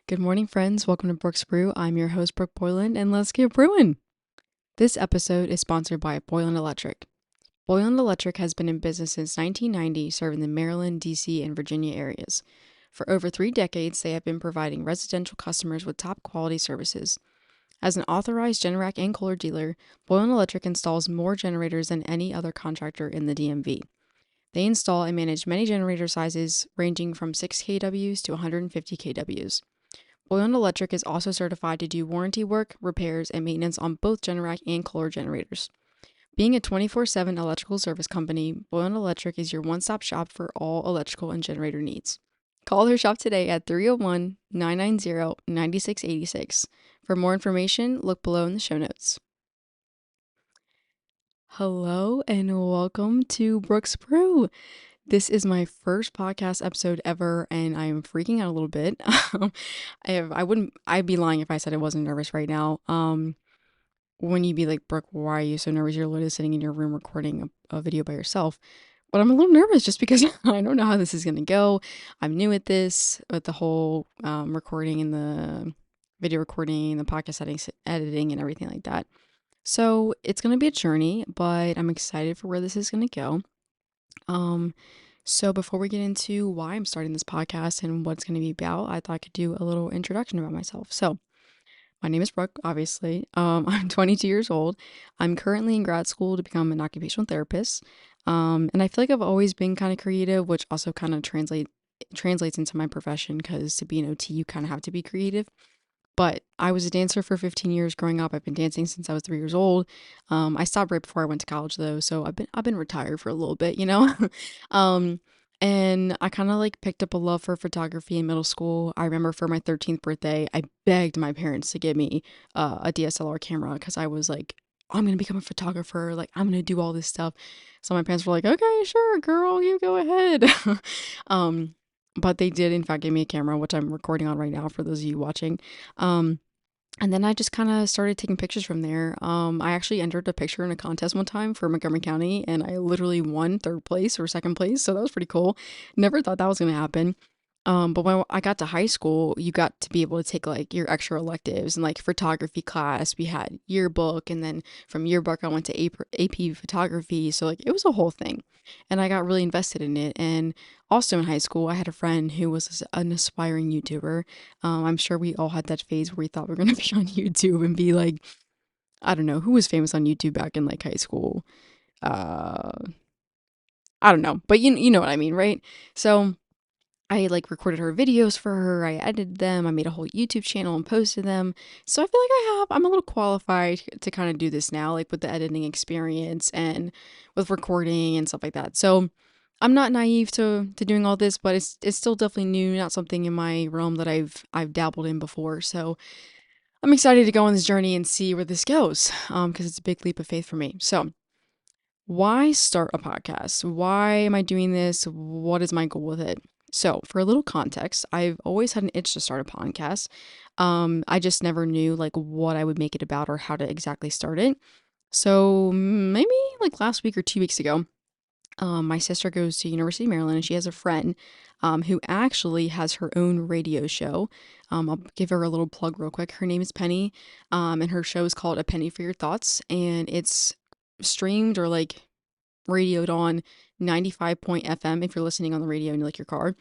Good morning, friends. Welcome to Brooke's Brew. I'm your host, Brooke Boylan, and let's get brewing. This episode is sponsored by Boylan Electric. Boylan Electric has been in business since 1990, serving the Maryland, D.C., and Virginia areas. For over 3 decades, they have been providing residential customers with top quality services. As an authorized Generac and Kohler dealer, Boylan Electric installs more generators than any other contractor in the DMV. They install and manage many generator sizes ranging from 6 kWs to 150 kWs. Boylan Electric is also certified to do warranty work, repairs, and maintenance on both Generac and Kohler generators. Being a 24/7 electrical service company, Boylan Electric is your one-stop shop for all electrical and generator needs. Call their shop today at 301-990-9686. For more information, look below in the show notes. Hello and welcome to Brooke's Brew. This is my first podcast episode ever, and I am freaking out a little bit. I'd be lying if I said I wasn't nervous right now. When you'd be like, Brooke, why are you so nervous? You're literally sitting in your room recording a video by yourself. But I'm a little nervous just because I don't know how this is going to go. I'm new at this, with the whole recording and the video recording, the podcast settings, editing, and everything like that. So it's going to be a journey, but I'm excited for where this is going to go. So before we get into why I'm starting this podcast and what it's going to be about, I thought I could do a little introduction about myself. So my name is Brooke, obviously. I'm 22 years old. I'm currently in grad school to become an occupational therapist. And I feel like I've always been kind of creative, which also kind of translates into my profession, because to be an OT, you kind of have to be creative. But I was a dancer for 15 years growing up. I've been dancing since I was 3 years old. I stopped right before I went to college though, so I've been retired for a little bit, you know. um, and I kind of like picked up a love for photography in middle school. I remember for my 13th birthday, I begged my parents to get me a DSLR camera because I was like, I'm gonna become a photographer. Like I'm gonna do all this stuff. So my parents were like, okay, sure, girl, you go ahead. um, but they did in fact give me a camera, which I'm recording on right now for those of you watching. Um, and then I just kind of started taking pictures from there. I actually entered a picture in a contest one time for Montgomery County, and I literally won third place or second place. So that was pretty cool. Never thought that was going to happen. But when I got to high school, you got to be able to take like your extra electives, and like photography class, we had yearbook, and then from yearbook I went to AP photography. So like it was a whole thing, and I got really invested in it. And also in high school, I had a friend who was an aspiring YouTuber. I'm sure we all had that phase where we thought we were gonna be on YouTube and be like, I don't know, who was famous on YouTube back in like high school. Uh, I don't know, but you know what I mean, right? So I like recorded her videos for her. I edited them. I made a whole YouTube channel and posted them. So I feel like I'm a little qualified to kind of do this now, like with the editing experience and with recording and stuff like that. So I'm not naive to doing all this, but it's still definitely new, not something in my realm that I've dabbled in before. So I'm excited to go on this journey and see where this goes, because it's a big leap of faith for me. So why start a podcast? Why am I doing this? What is my goal with it? So, for a little context, I've always had an itch to start a podcast. I just never knew like what I would make it about or how to exactly start it. So, maybe like last week or 2 weeks ago, my sister goes to University of Maryland and she has a friend who actually has her own radio show. I'll give her a little plug real quick. Her name is Penny, and her show is called A Penny for Your Thoughts, and it's streamed or like radioed on 95 point FM if you're listening on the radio in like your car.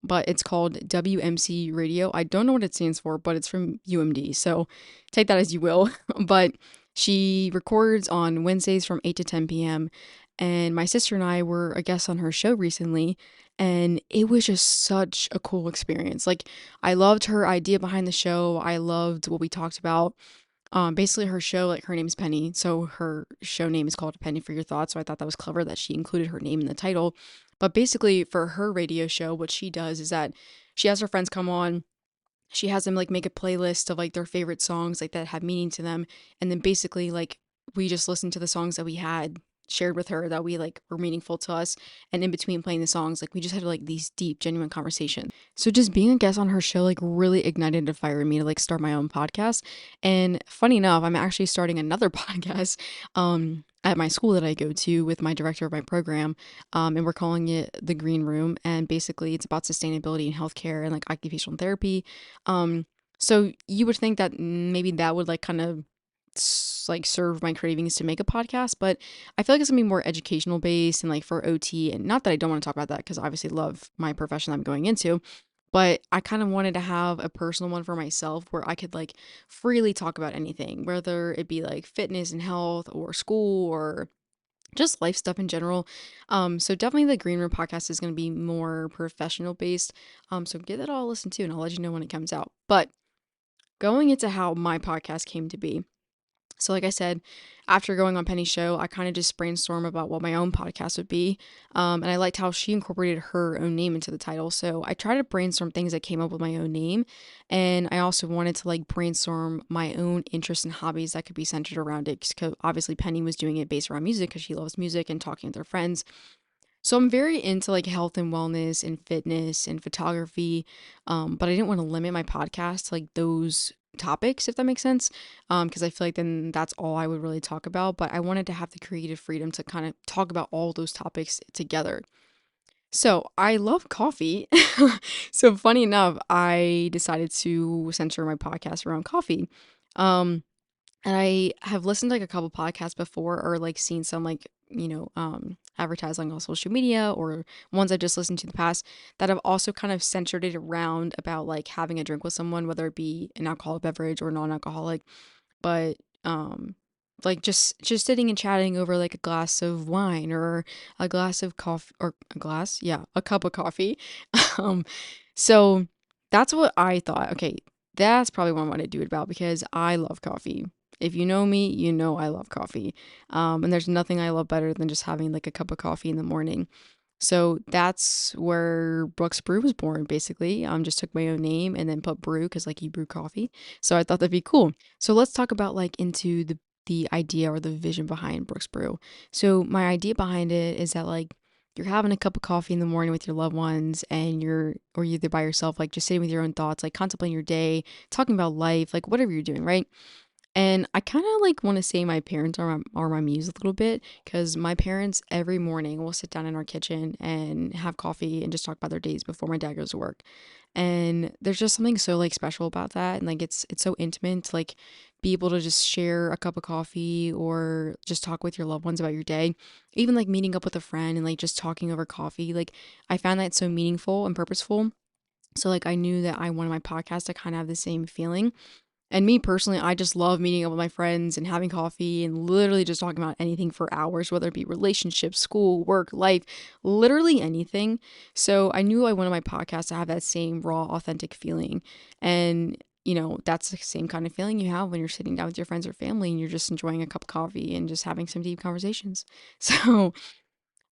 But it's called WMC Radio. I don't know what it stands for, but it's from UMD. So take that as you will. But she records on Wednesdays from 8 to 10 p.m. And my sister and I were a guest on her show recently. And it was just such a cool experience. Like, I loved her idea behind the show. I loved what we talked about. Basically her show, like her name's Penny, so her show name is called A Penny for Your Thoughts. So I thought that was clever that she included her name in the title. But basically for her radio show, what she does is that she has her friends come on. She has them like make a playlist of like their favorite songs like that have meaning to them, and then basically like we just listen to the songs that we had shared with her that we like were meaningful to us, and in between playing the songs like we just had like these deep genuine conversations. So just being a guest on her show like really ignited a fire in me to like start my own podcast. And funny enough, I'm actually starting another podcast. at my school that I go to with my director of my program, and we're calling it the Green Room. And basically, it's about sustainability in healthcare and like occupational therapy. Um, so you would think that maybe that would like kind of like serve my cravings to make a podcast, but I feel like it's gonna be more educational based and like for OT. And not that I don't want to talk about that because I obviously love my profession I'm going into, but I kind of wanted to have a personal one for myself where I could like freely talk about anything, whether it be like fitness and health or school or just life stuff in general. So definitely the Green Room podcast is going to be more professional based. So give that all a listen to and I'll let you know when it comes out. But going into how my podcast came to be. So, like I said, after going on Penny's show, I kind of just brainstormed about what my own podcast would be. And I liked how she incorporated her own name into the title. So, I tried to brainstorm things that came up with my own name. And I also wanted to like brainstorm my own interests and hobbies that could be centered around it. Because obviously, Penny was doing it based around music because she loves music and talking with her friends. So I'm very into like health and wellness and fitness and photography, but I didn't want to limit my podcast to like those topics, if that makes sense, because I feel like then that's all I would really talk about. But I wanted to have the creative freedom to kind of talk about all those topics together. So I love coffee. So funny enough, I decided to center my podcast around coffee. Um, and I have listened to like a couple podcasts before or like seen some like, advertising on social media or ones I just listened to in the past that have also kind of centered it around about like having a drink with someone, whether it be an alcoholic beverage or non-alcoholic, but like just sitting and chatting over like a glass of wine or a glass of coffee or a glass, yeah, a cup of coffee. um so that's what I thought. Okay, that's probably what I want to do it about because I love coffee. If you know me, you know I love coffee. And there's nothing I love better than just having like a cup of coffee in the morning. So that's where Brooks Brew was born, basically. Just took my own name and then put brew because like you brew coffee. So I thought that'd be cool. So let's talk about like into the idea or the vision behind Brooks Brew. So my idea behind it is that like you're having a cup of coffee in the morning with your loved ones and you're or you're either by yourself, like just sitting with your own thoughts, like contemplating your day, talking about life, like whatever you're doing, right? And I kind of like want to say my parents are my muse a little bit because my parents every morning will sit down in our kitchen and have coffee and just talk about their days before my dad goes to work. And there's just something so like special about that and like it's so intimate to like be able to just share a cup of coffee or just talk with your loved ones about your day. Even like meeting up with a friend and like just talking over coffee. Like I found that so meaningful and purposeful. So like I knew that I wanted my podcast to kind of have the same feeling. And me personally, I just love meeting up with my friends and having coffee and literally just talking about anything for hours, whether it be relationships, school, work, life, literally anything. So I knew I wanted my podcast to have that same raw, authentic feeling. And, that's the same kind of feeling you have when you're sitting down with your friends or family and you're just enjoying a cup of coffee and just having some deep conversations. So,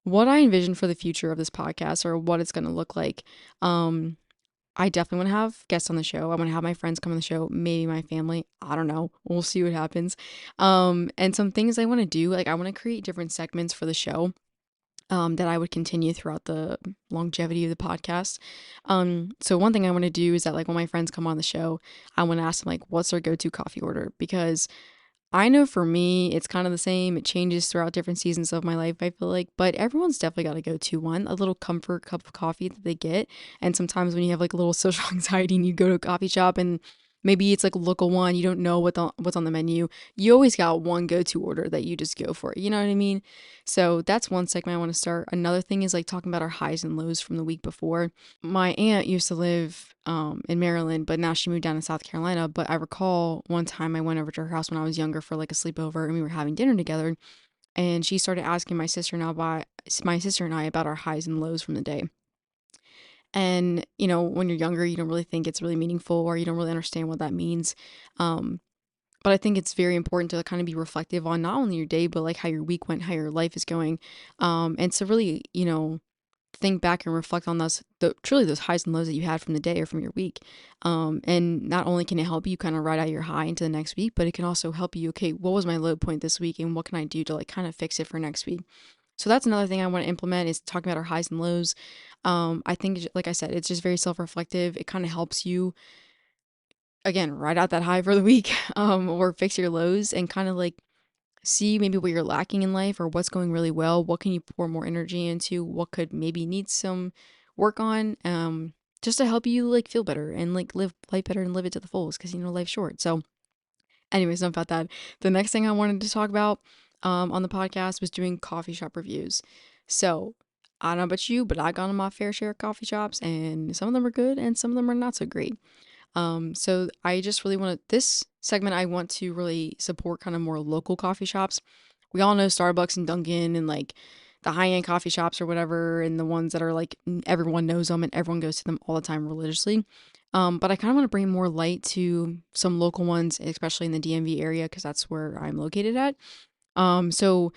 what I envision for the future of this podcast or what it's going to look like, um, I definitely want to have guests on the show. I want to have my friends come on the show, maybe my family. I don't know. We'll see what happens. And some things I want to do, like I want to create different segments for the show. That I would continue throughout the longevity of the podcast. So one thing I want to do is that like when my friends come on the show, I want to ask them like what's their go-to coffee order because I know for me, it's kind of the same. It changes throughout different seasons of my life, I feel like, but everyone's definitely got to go to one, a little comfort cup of coffee that they get. And sometimes when you have like a little social anxiety and you go to a coffee shop and maybe it's like a local one, you don't know what's on the menu. You always got one go-to order that you just go for. You know what I mean? So that's one segment I want to start. Another thing is like talking about our highs and lows from the week before. My aunt used to live in Maryland, but now she moved down to South Carolina. But I recall one time I went over to her house when I was younger for like a sleepover, and we were having dinner together. And she started asking my sister and I about our highs and lows from the day. And when you're younger, you don't really think it's really meaningful, or you don't really understand what that means. Um, but I think it's very important to kind of be reflective on not only your day, but like how your week went, how your life is going, and to really, think back and reflect on truly those highs and lows that you had from the day or from your week. And not only can it help you kind of ride out your high into the next week, but it can also help you, okay, what was my low point this week and what can I do to like kind of fix it for next week? So that's another thing I want to implement is talking about our highs and lows. I think, like I said, it's just very self-reflective. It kind of helps you, again, ride out that high for the week, or fix your lows and kind of like see maybe what you're lacking in life or what's going really well. What can you pour more energy into? What could maybe need some work on? Just to help you like feel better and like live life better and live it to the fullest because life's short. So, anyways, enough about that. The next thing I wanted to talk about on the podcast was doing coffee shop reviews. So, I don't know about you, but I got on my fair share of coffee shops, and some of them are good and some of them are not so great. So I just really want to, this segment, I want to really support kind of more local coffee shops. We all know Starbucks and Dunkin' and like the high end coffee shops or whatever, and the ones that are like everyone knows them and everyone goes to them all the time religiously. But I kind of want to bring more light to some local ones, especially in the DMV area, because that's where I'm located at. So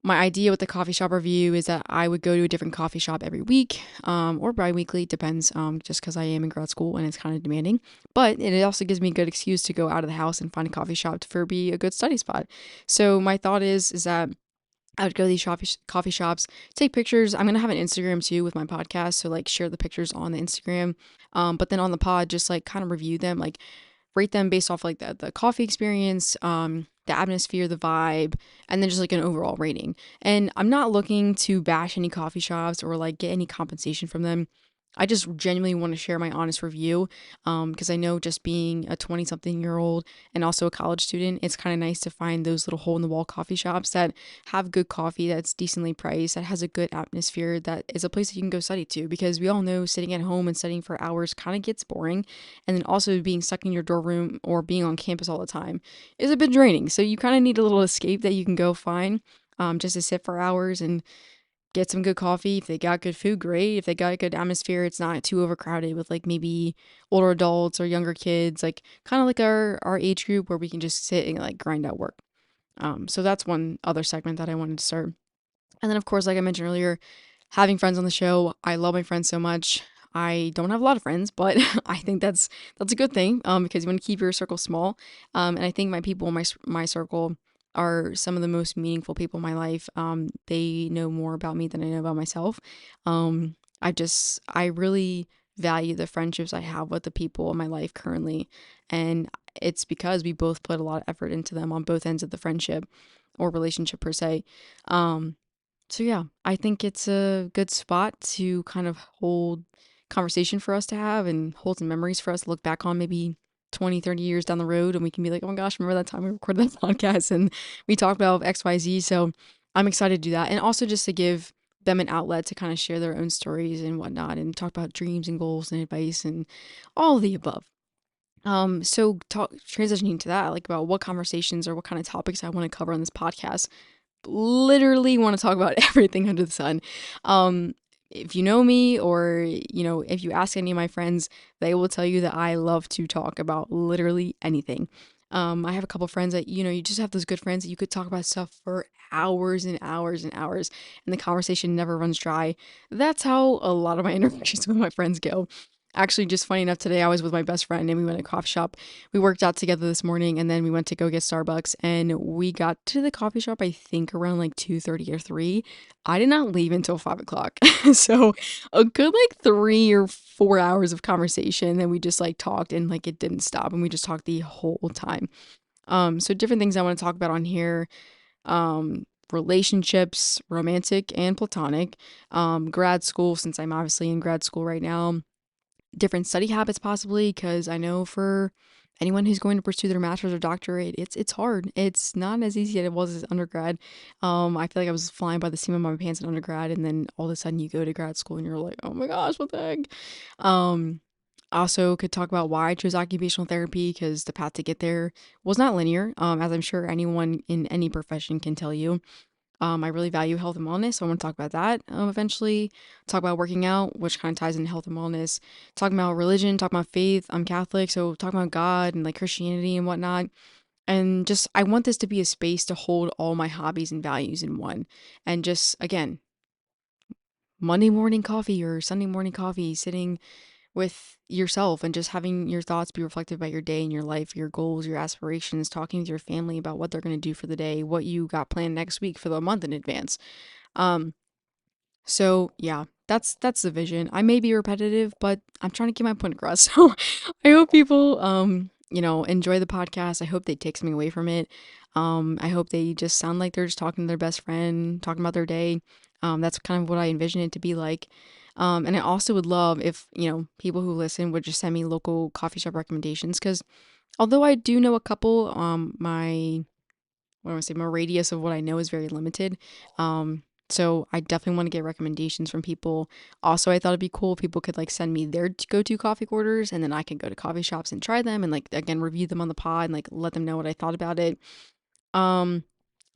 my idea with the coffee shop review is that I would go to a different coffee shop every week, or bi-weekly, depends, just because I am in grad school and it's kind of demanding. But it also gives me a good excuse to go out of the house and find a coffee shop for be a good study spot. So my thought is that I would go to these coffee shops, take pictures. I'm gonna have an Instagram too with my podcast, so like share the pictures on the Instagram. But then on the pod, just like kind of review them, like rate them based off like the coffee experience, the atmosphere, the vibe, and then just like an overall rating. And I'm not looking to bash any coffee shops or like get any compensation from them. I just genuinely want to share my honest review, because I know just being a 20 something year old and also a college student, it's kind of nice to find those little hole in the wall coffee shops that have good coffee, that's decently priced, that has a good atmosphere, that is a place that you can go study to. Because we all know sitting at home and studying for hours kind of gets boring, and then also being stuck in your dorm room or being on campus all the time is a bit draining. So you kind of need a little escape that you can go find, just to sit for hours and get some good coffee. If they got good food, great. If they got a good atmosphere, it's not too overcrowded with like maybe older adults or younger kids, like kind of like our age group where we can just sit and like grind out work. So that's one other segment that I wanted to start. And then, of course, like I mentioned earlier, having friends on the show. I love my friends so much. I don't have a lot of friends, but I think that's a good thing, because you want to keep your circle small. And I think my people in my circle are some of the most meaningful people in my life. They know more about me than I know about myself. I really value the friendships I have with the people in my life currently, and it's because we both put a lot of effort into them on both ends of the friendship or relationship per se. Um, so yeah, I think it's a good spot to kind of hold conversation for us to have and hold some memories for us to look back on maybe 20, 30 years down the road, and we can be like, oh my gosh, remember that time we recorded that podcast and we talked about XYZ. So I'm excited to do that. And also just to give them an outlet to kind of share their own stories and whatnot and talk about dreams and goals and advice and all of the above. So transitioning to that, like about what conversations or what kind of topics I want to cover on this podcast, literally want to talk about everything under the sun. If you know me, or if you ask any of my friends, they will tell you that I love to talk about literally anything. I have a couple friends that you just have those good friends that you could talk about stuff for hours and hours and hours, and the conversation never runs dry. That's how a lot of my interactions with my friends go. Actually, just funny enough, today I was with my best friend and we went to a coffee shop. We worked out together this morning, and then we went to go get Starbucks, and we got to the coffee shop I think around like 2:30 or 3. I did not leave until 5 o'clock. So a good like 3 or 4 hours of conversation. Then we just like talked, and like it didn't stop, and we just talked the whole time. So different things I want to talk about on here. Relationships, romantic and platonic. Grad school, since I'm obviously in grad school right now. Different study habits possibly, because I know for anyone who's going to pursue their master's or doctorate, it's hard. It's not as easy as it was as undergrad. I feel like I was flying by the seat of my pants in undergrad, and then all of a sudden you go to grad school and you're like, oh my gosh, what the heck. um Also could talk about why I chose occupational therapy, because the path to get there was not linear, as I'm sure anyone in any profession can tell you. I really value health and wellness, so I want to talk about that, eventually. Talk about working out, which kind of ties into health and wellness. Talking about religion, talk about faith. I'm Catholic, so talking about God and like Christianity and whatnot. And just, I want this to be a space to hold all my hobbies and values in one. And just, again, Monday morning coffee or Sunday morning coffee, sitting with yourself and just having your thoughts be reflected by your day and your life, your goals, your aspirations, talking with your family about what they're going to do for the day, what you got planned next week for the month in advance. Um, so yeah, that's the vision. I may be repetitive, but I'm trying to get my point across. So I hope people enjoy the podcast. I hope they take something away from it. I hope they just sound like they're just talking to their best friend, talking about their day. That's kind of what I envision it to be like. And I also would love if, people who listen would just send me local coffee shop recommendations because although I do know a couple, what do I want to say, my radius of what I know is very limited. So I definitely want to get recommendations from people. Also, I thought it'd be cool if people could like send me their go-to coffee orders and then I can go to coffee shops and try them and like again review them on the pod and like let them know what I thought about it. Um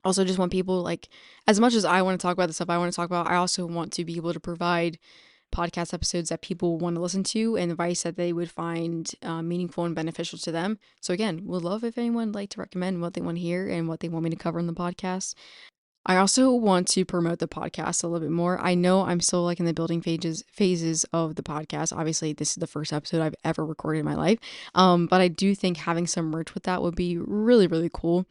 Also just want people like as much as I want to talk about the stuff I want to talk about, I also want to be able to provide podcast episodes that people want to listen to and advice that they would find meaningful and beneficial to them. So again, would love if anyone would like to recommend what they want to hear and what they want me to cover in the podcast. I also want to promote the podcast a little bit more. I know I'm still like in the building phases of the podcast. Obviously, this is the first episode I've ever recorded in my life. But I do think having some merch with that would be really, really cool.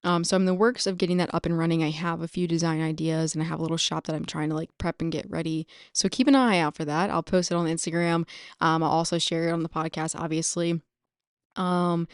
So I'm in the works of getting that up and running. I have a few design ideas and I have a little shop that I'm trying to like prep and get ready. So keep an eye out for that. I'll post it on Instagram. I'll also share it on the podcast, obviously. Um,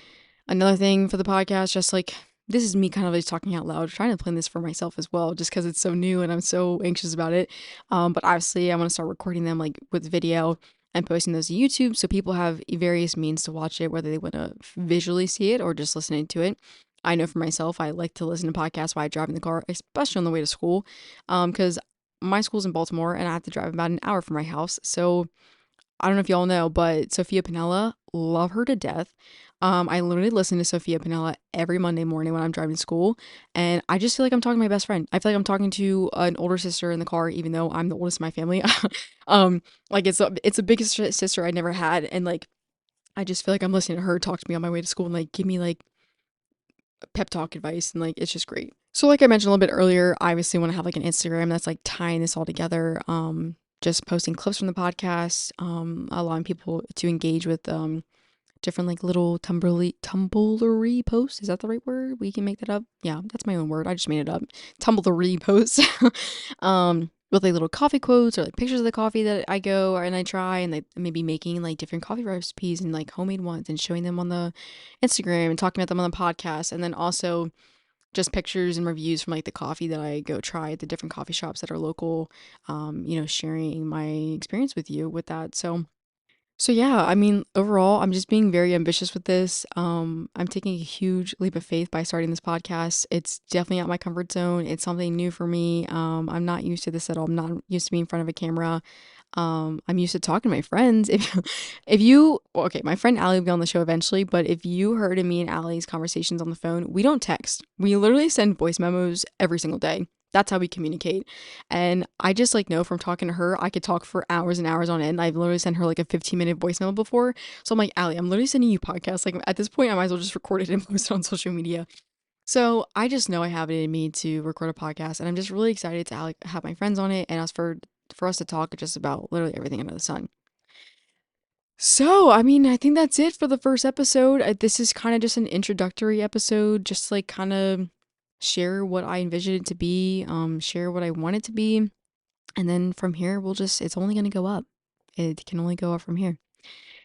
Another thing for the podcast, just like this is me kind of just talking out loud, trying to plan this for myself as well, just because it's so new and I'm so anxious about it. But obviously, I want to start recording them like with video and posting those to YouTube so people have various means to watch it, whether they want to visually see it or just listening to it. I know for myself, I like to listen to podcasts while I drive in the car, especially on the way to school, because my school's in Baltimore and I have to drive about an hour from my house. So I don't know if y'all know, but Sophia Pinella, love her to death. I literally listen to Sophia Pinella every Monday morning when I'm driving to school, and I just feel like I'm talking to my best friend. I feel like I'm talking to an older sister in the car, even though I'm the oldest in my family. Like it's a biggest sister I never had, and like I just feel like I'm listening to her talk to me on my way to school and like give me like pep talk advice, and like it's just great. So like I mentioned a little bit earlier, I obviously want to have like an Instagram that's like tying this all together. Just posting clips from the podcast, allowing people to engage with different like little tumblery posts. Is that the right word? We can make that up. Yeah, that's my own word. I just made it up. Tumblery posts. With like little coffee quotes or like pictures of the coffee that I go and I try and like maybe making like different coffee recipes and like homemade ones and showing them on the Instagram and talking about them on the podcast. And then also just pictures and reviews from like the coffee that I go try at the different coffee shops that are local, sharing my experience with you with that. So yeah, I mean, overall, I'm just being very ambitious with this. I'm taking a huge leap of faith by starting this podcast. It's definitely out my comfort zone. It's something new for me. I'm not used to this at all. I'm not used to being in front of a camera. I'm used to talking to my friends. Well, okay, my friend Allie will be on the show eventually, but if you heard of me and Allie's conversations on the phone, we don't text. We literally send voice memos every single day. That's how we communicate. And I just like know from talking to her, I could talk for hours and hours on end. I've literally sent her like a 15-minute voice memo before. So I'm like, Allie, I'm literally sending you podcasts. Like at this point, I might as well just record it and post it on social media. So I just know I have it in me to record a podcast, and I'm just really excited to like, have my friends on it and us for us to talk just about literally everything under the sun. So, I mean, I think that's it for the first episode. This is kind of just an introductory episode, just like kind of share what I envision it to be, share what I want it to be, and then from here it's only going to go up. It can only go up from here.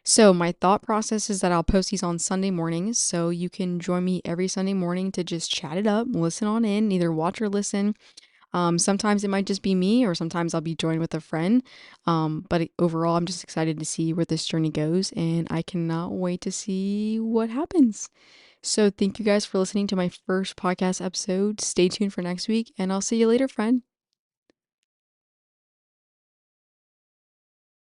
So, my thought process is that I'll post these on Sunday mornings, so you can join me every Sunday morning to just chat it up, listen on in, either watch or listen. Sometimes it might just be me, or sometimes I'll be joined with a friend. But overall, I'm just excited to see where this journey goes, and I cannot wait to see what happens. So, thank you guys for listening to my first podcast episode. Stay tuned for next week, and I'll see you later, friend.